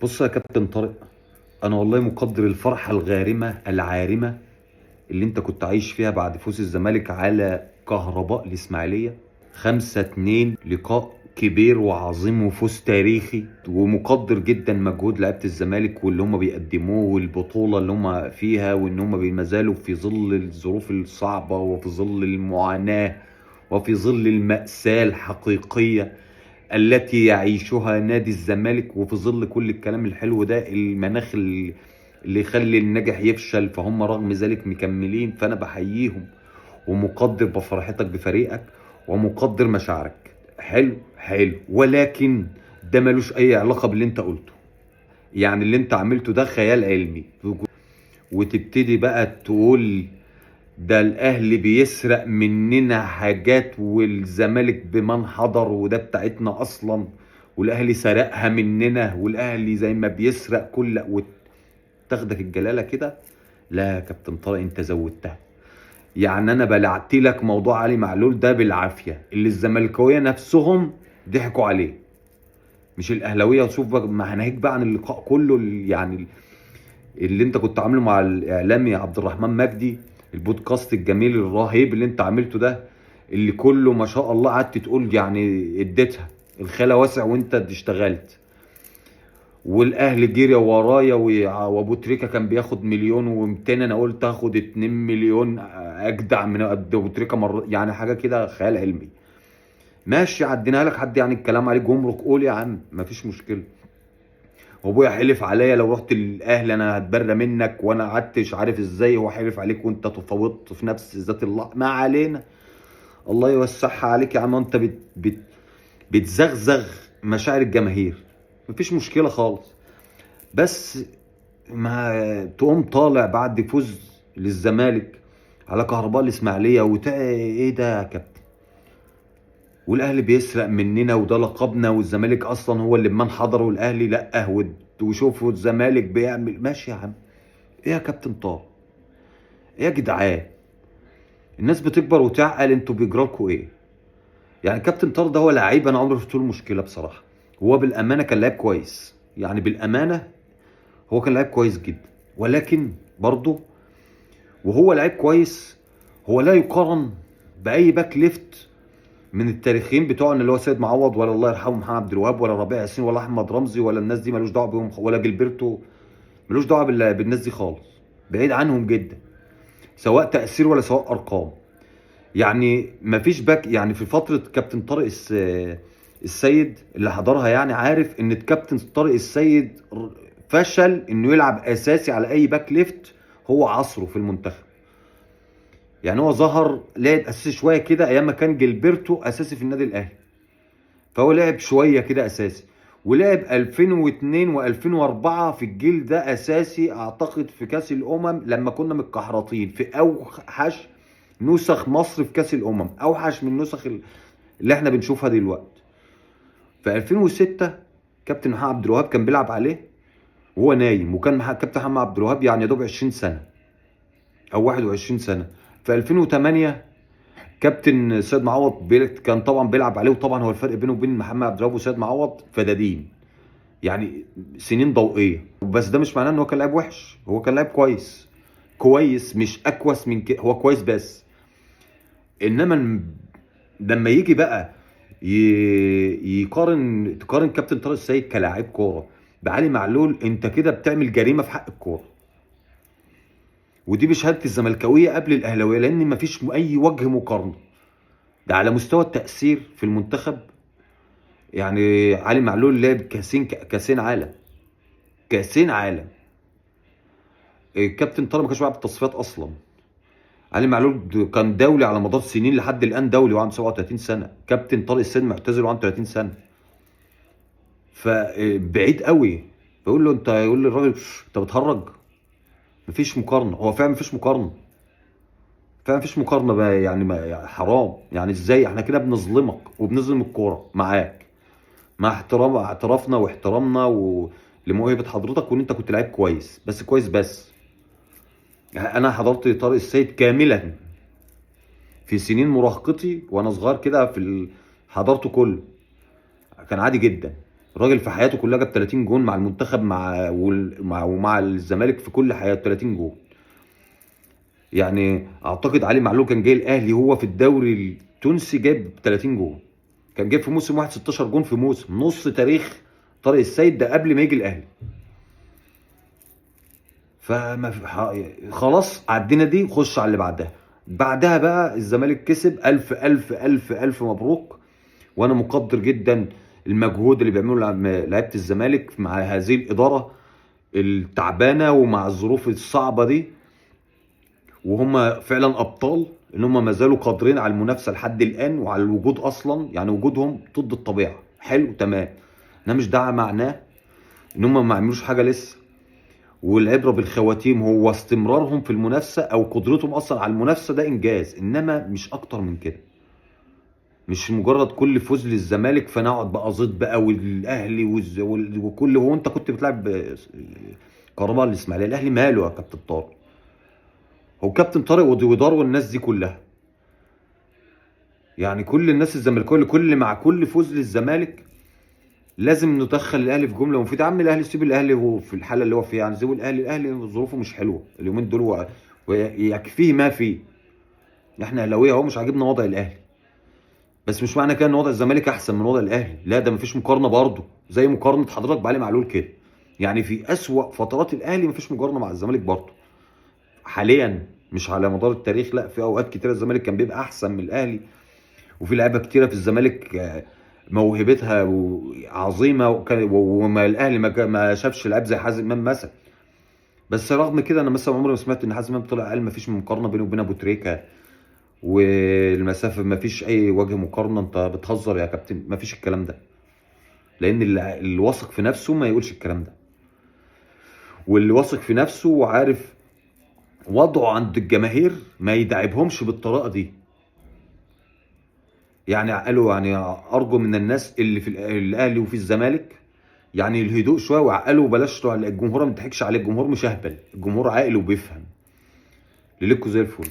بص يا كابتن طارق، انا والله مقدر الفرحه الغارمه العارمه اللي انت كنت عايش فيها بعد فوز الزمالك على كهرباء الاسماعيليه 5-2. لقاء كبير وعظيم وفوز تاريخي، ومقدر جدا مجهود لعيبه الزمالك واللي هم بيقدموه والبطوله اللي هم فيها، وان هم ما زالوا في ظل الظروف الصعبه وفي ظل المعاناه وفي ظل المأساة الحقيقية التي يعيشها نادي الزمالك. وفي ظل كل الكلام الحلو ده، المناخ اللي يخلي الناجح يفشل، فهم رغم ذلك مكملين. فانا بحييهم ومقدر بفرحتك بفريقك ومقدر مشاعرك. حلو حلو، ولكن ده ملوش اي علاقة باللي انت قلته. يعني اللي انت عملته ده خيال علمي، وتبتدي بقى تقول ده الاهلي بيسرق مننا حاجات والزمالك بمن حضر وده بتاعتنا اصلا، والاهلي سرقها مننا، والاهلي زي ما بيسرق كل وتاخدك الجلاله كده. لا يا كابتن طارق، انت زودتها. يعني انا بلعت لك موضوع علي معلول ده بالعافيه، اللي الزملكاويه نفسهم ضحكوا عليه مش الاهلاويه. وشوف بقى، ما هناهيك بقى عن اللقاء كله، يعني اللي انت كنت عامله مع الاعلامي عبد الرحمن مجدي، البودكاست الجميل الرهيب اللي انت عملته ده، اللي كله ما شاء الله قعدت تقول يعني اديتها الخلا واسع وانت اشتغلت. والاهلي جري ورايا وابو تريكه كان بياخد مليون و200، انا قلت هاخد 2 مليون اجدع من قد ابو تريكه يعني حاجه كده خيال علمي. ماشي، عديناها لك. حد يعني الكلام عليك جمرك، قول يا عم مفيش مشكله. وابويا حلف عليا لو رحت الاهلي انا هتبرى منك، وانا قعدت مش عارف ازاي هو حلف عليك وانت تفاوضت في نفس ذات الله. ما علينا، الله يوسعها عليك يا عم. انت بتزغزغ مشاعر الجماهير، مفيش مشكله خالص. بس ما تقوم طالع بعد فوز للزمالك على كهرباء الاسماعيليه ايه ده يا كابتن؟ والاهلي بيسرق مننا وده لقبنا، والزمالك اصلا هو اللي بمن حضر والاهلي لا. وشوفوا الزمالك بيعمل. ماشي يا عم، ايه يا كابتن طه؟ ايه يا جدعان؟ الناس بتكبر وتعقل، انتوا بيجرالكوا ايه؟ يعني كابتن طارق ده هو لعيب انا عمري ما شفت له مشكله بصراحه. هو بالامانه كان لاعب كويس، يعني بالامانه هو كان لاعب كويس جدا. ولكن برضه وهو لعيب كويس، هو لا يقارن باي باك ليفت من التاريخيين بتوعنا، اللي هو سيد معوض ولا الله يرحمه محمد عبد الوهاب ولا ربيع ياسين ولا احمد رمزي ولا الناس دي، ملوش دعوه بيهم، ولا جilberto. ملوش دعوه بالناس دي خالص، بعيد عنهم جدا، سواء تاثير ولا سواء ارقام. يعني مفيش باك. يعني في فتره كابتن طارق السيد اللي حضرها، يعني عارف ان كابتن طارق السيد فشل انه يلعب اساسي على اي باك ليفت هو عصره في المنتخب. يعني هو ظهر لعب اساسي شويه كده ايام ما كان جilberto اساسي في النادي الاهلي، فهو لعب شويه كده اساسي. ولعب 2002 و2004 في الجيل ده اساسي اعتقد في كاس الامم، لما كنا متكحرطين في اوحش نسخ مصر في كاس الامم، اوحش من النسخ اللي احنا بنشوفها دلوقتي. في 2006 كابتن محمد عبد الوهاب كان بيلعب عليه وهو نايم، وكان كابتن محمد عبد الوهاب يعني يا دوب 20 سنه او 21 سنه. في 2008 كابتن سيد معوض كان طبعا بيلعب عليه، وطبعا هو الفرق بينه وبين محمد عبد الوهاب وسيد معوض فدادين، يعني سنين ضوئيه. بس ده مش معناه ان هو كان لاعب وحش، هو كان لاعب كويس. كويس مش اكوس من كده، هو كويس بس. انما لما يجي بقى تقارن كابتن طارق السيد كلاعب كوره بعلي معلول، انت كده بتعمل جريمه في حق الكوره. ودي بشهاده الزملكاويه قبل الاهلاويه، لان مفيش اي وجه مقارنه. ده على مستوى التاثير في المنتخب. يعني علي معلول لعب كاسين عالم، كاسين عالم. الكابتن طارق ما كانش بيلعب التصفيات اصلا. علي معلول كان دولي على مدار سنين، لحد الان دولي وعنده 37 سنه. كابتن طارق السن معتزل وعنده 30 سنه، فبعيد قوي. بقول له انت، يقول لي الراجل انت بتهرج. مفيش مقارنه، هو فعلا مفيش مقارنه، فعلا مفيش مقارنه بقى. يعني ما يعني حرام، يعني ازاي احنا كده بنظلمك وبنظلم الكوره معاك، مع اعترافنا واحترامنا لموهبه حضرتك، وان انت كنت لعيب كويس، بس كويس بس. يعني انا حضرت طارق السيد كاملا في سنين مراهقتي وانا صغير كده حضرته كله، كان عادي جدا. الراجل في حياته كلها جاب 30 جون مع المنتخب، ومع الزمالك في كل حياته 30 جون. يعني اعتقد علي معلول كان جاي الاهلي هو في الدوري التونسي جاب 30 جون. كان جايب في موسم واحد 16 جون في موسم، نص تاريخ طارق السيد ده قبل ما يجي الاهلي. فما خلاص عدينا دي، خش على اللي بعدها. بعدها بقى الزمالك كسب. الف الف الف الف مبروك. وانا مقدر جدا المجهود اللي بيعمله لعيبه الزمالك مع هذه الاداره التعبانه ومع الظروف الصعبه دي، وهم فعلا ابطال ان هم ما زالوا قادرين على المنافسه لحد الان وعلى الوجود اصلا. يعني وجودهم ضد الطبيعه حلو تمام، ده مش ده معناه ان هم ما عملوش حاجه لسه. والعبره بالخواتيم، هو استمرارهم في المنافسه او قدرتهم اصلا على المنافسه ده انجاز، انما مش اكتر من كده. مش مجرد كل فوز للزمالك فنقعد بقى زيط بقى والاهلي وكل. هو انت كنت بتلعب كهرباء الاسماعيليه، الاهلي ماله يا كابتن طارق؟ هو كابتن طارق ودار والناس دي كلها، يعني كل الناس الزمالكاويه كل مع كل فوز للزمالك لازم ندخل الاهلي في جمله مفيده. يا عم الاهلي سيب الاهلي هو في الحاله اللي هو فيها، يعني سيب الاهلي ظروفه مش حلوه اليومين دول ويكفيه ما فيه. احنا اهلاويه اهو مش عاجبنا وضع الاهلي، بس مش معنى كده ان وضع الزمالك احسن من وضع الاهلي، لا ده مفيش مقارنه برضه. زي مقارنه حضرتك بعلي معلول كده، يعني في اسوأ فترات الاهلي مفيش مقارنه مع الزمالك برضه حاليا. مش على مدار التاريخ، لا، في اوقات كتيره الزمالك كان بيبقى احسن من الاهلي، وفي لعيبه كتيره في الزمالك موهبتها عظيمه، وما الاهلي ما شافش لعيب زي حازم امام مثلا. بس رغم كده انا مثلا عمري ما سمعت ان حازم امام طلع قال ما فيش مقارنه بينه وبين ابو تريكه، والمسافه ما فيش اي وجه مقارنه. انت بتهزر يا كابتن، ما فيش الكلام ده. لان اللي واثق في نفسه ما يقولش الكلام ده، واللي واثق في نفسه وعارف وضعه عند الجماهير ما يدعبهمش بالطريقه دي. يعني عقلوا، يعني ارجو من الناس اللي في الاهلي وفي الزمالك يعني الهدوء شويه وعقلوا، وبلاش الجمهور ما تضحكش عليه. الجمهور مش اهبل، الجمهور عاقل وبيفهم. ليلتكم زي الفل.